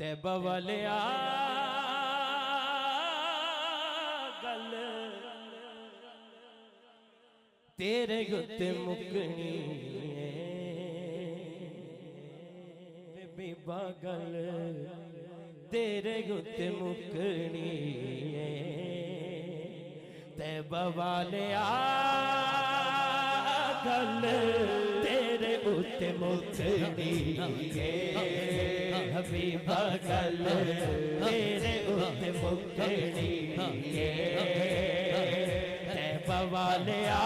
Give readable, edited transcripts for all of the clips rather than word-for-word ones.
तैबा वाले आ गल तेरे गुत्ते मुकनी बीबा गल तेरे गुत्ते मुकनी तैबा वाले आ गल तेरे उत्ते मुकनी हबीबा गल तेरे उत्ते मुकनी तैबा वाले आ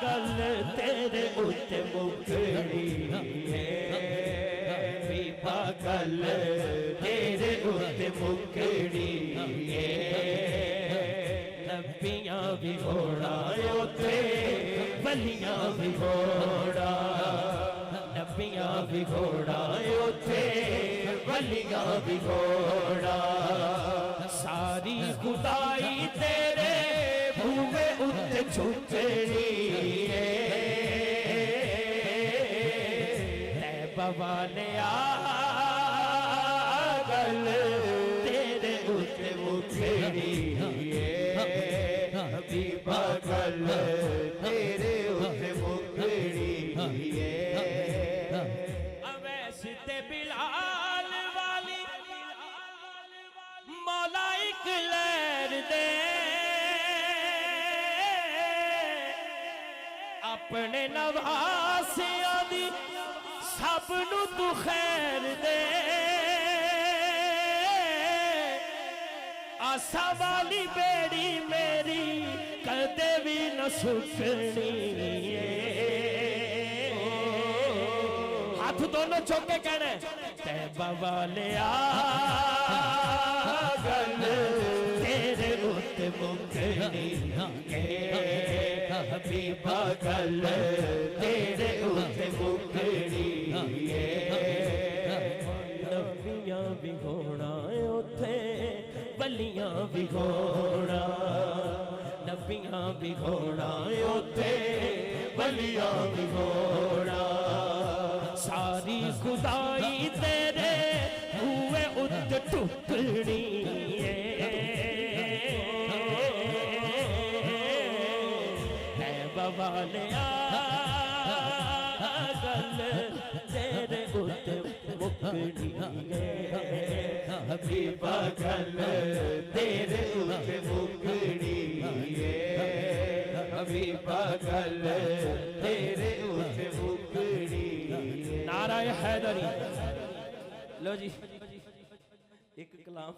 गल तेरे उत्ते मुकनी हबीबा गल तेरे उत्ते मुकनी नबियां भी घोड़ा उते वलियां भी घोड़ा नबियां भी घोड़ा उते वलियां भी घोड़ा सारी खुदाई तेरे भूवे उत्ते छुपड़ी तैबा वाले आ गल तेरे उत्ते मुकड़ी हबीबा गल तेरे उत्ते मुकड़ी अवैस ते बिलाल वाली मौला इक लहर दे अपने नवासियां दी सब नू तू खैर दे आसा वाली बेड़ी मेरी कदे भी न सुखनी हाथ दोनों चौके कहने तैबा वाले आ गल तेरे उत्ते मुकनी हबीबा गल तेरे उत्ते मुकनी नबियां भी घोड़ा उथे वलियां भी घोड़ा नबियां भी घोड़ा उथे वलियां भी घोड़ा सारी खुदाई तेरे हुए उत टुकड़ी तैबा वाले आ गल तेरे उत मुकड़ी हबीबा गल तेरे उत्ते मुकड़ी हबीबा गल तेरे उत्ते मुकड़ी नाराए हैदरी लो जी एक कलाम